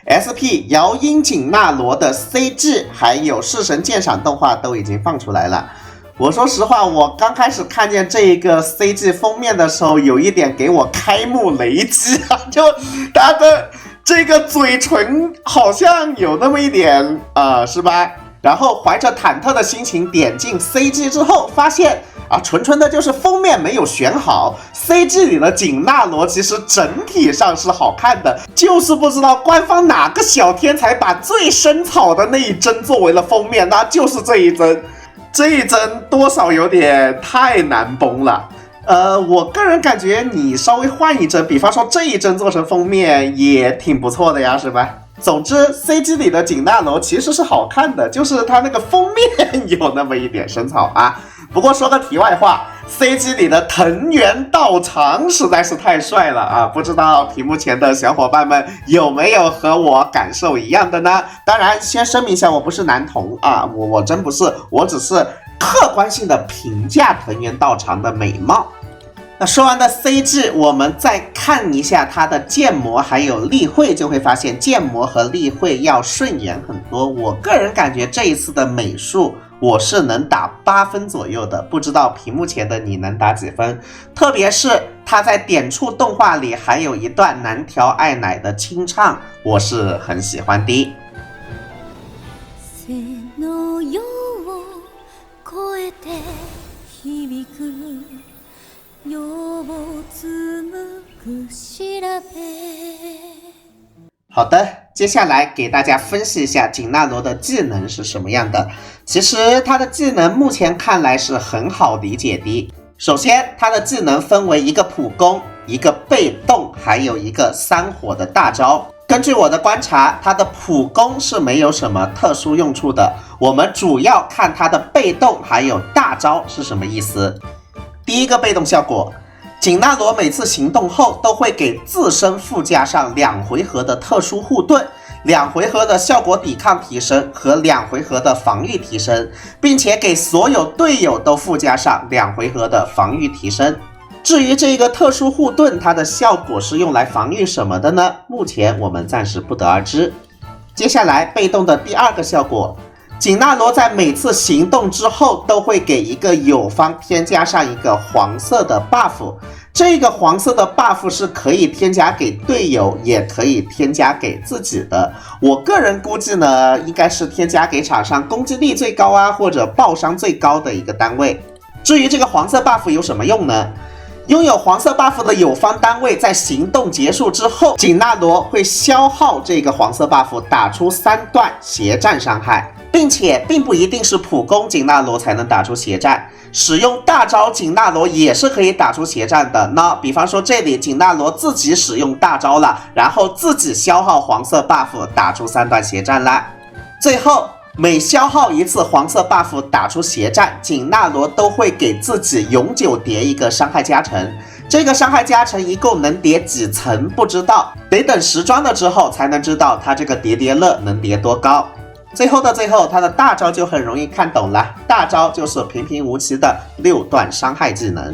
SP 摇音锦纳罗的 CG 还有弑神鉴赏动画都已经放出来了。我说实话，我刚开始看见这个 CG 封面的时候，有一点给我开幕雷击啊，就他的这个嘴唇好像有那么一点是吧？然后怀着忐忑的心情点进 CG 之后，发现纯纯的就是封面没有选好。CG 里的锦纳罗其实整体上是好看的，就是不知道官方哪个小天才把最深草的那一帧作为了封面，那就是这一帧。这一帧多少有点太难崩了。我个人感觉你稍微换一帧，比方说这一帧做成封面也挺不错的呀，是吧？总之 CG 里的锦纳罗其实是好看的，就是它那个封面有那么一点深草啊。不过说个题外话， CG 里的藤原道长实在是太帅了啊！不知道屏幕前的小伙伴们有没有和我感受一样的呢？当然先声明一下，我不是男同啊，我真不是，我只是客观性的评价藤原道长的美貌。那说完的 CG， 我们再看一下它的建模还有立绘，就会发现建模和立绘要顺眼很多。我个人感觉这一次的美术我是能打8分左右的，不知道屏幕前的你能打几分？特别是它在点触动画里还有一段南条爱乃的清唱，我是很喜欢的。好的，接下来给大家分析一下锦纳罗的技能是什么样的。其实他的技能目前看来是很好理解的。首先他的技能分为一个普攻、一个被动，还有一个3火的大招。根据我的观察，他的普攻是没有什么特殊用处的，我们主要看他的被动还有大招是什么意思。第一个被动效果，锦纳罗每次行动后都会给自身附加上2回合的特殊护盾，2回合的效果抵抗提升和2回合的防御提升，并且给所有队友都附加上2回合的防御提升。至于这个特殊护盾它的效果是用来防御什么的呢？目前我们暂时不得而知。接下来被动的第2个效果，锦纳罗在每次行动之后都会给一个友方添加上一个黄色的 buff， 这个黄色的 buff 是可以添加给队友，也可以添加给自己的。我个人估计呢，应该是添加给场上攻击力最高或者爆伤最高的一个单位。至于这个黄色 buff 有什么用呢？拥有黄色 buff 的友方单位在行动结束之后，锦纳罗会消耗这个黄色 buff 打出3段斜战伤害，并且并不一定是普攻锦纳罗才能打出斜战，使用大招锦纳罗也是可以打出斜战的。那比方说这里锦纳罗自己使用大招了，然后自己消耗黄色 buff 打出3段斜战啦。最后每消耗1次黄色 buff 打出斜战，锦纳罗都会给自己永久叠一个伤害加成。这个伤害加成一共能叠几层不知道，得等时装了之后才能知道它这个叠叠乐能叠多高。最后的最后，它的大招就很容易看懂了，大招就是平平无奇的6段伤害技能。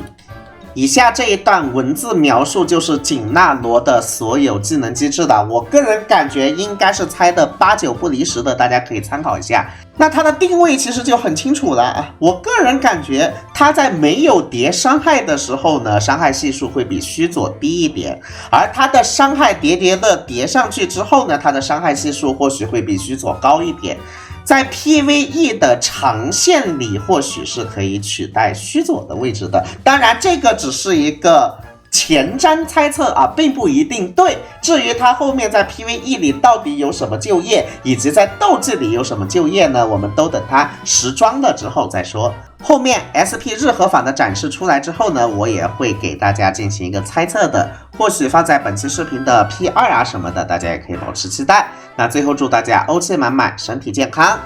以下这一段文字描述就是锦纳罗的所有技能机制的，我个人感觉应该是猜的8、9不离10的，大家可以参考一下。那它的定位其实就很清楚了，我个人感觉它在没有叠伤害的时候呢，伤害系数会比须佐低一点，而它的伤害叠叠乐叠上去之后呢，它的伤害系数或许会比须佐高一点。在 PVE 的长线里或许是可以取代须佐的位置的，当然这个只是一个前瞻猜测并不一定对。至于他后面在 PVE 里到底有什么就业，以及在斗技里有什么就业呢，我们都等他时装了之后再说。后面 SP 日和坊的展示出来之后呢，我也会给大家进行一个猜测的，或许放在本期视频的 P2 什么的，大家也可以保持期待。那最后祝大家欧气满满，身体健康，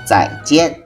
再见。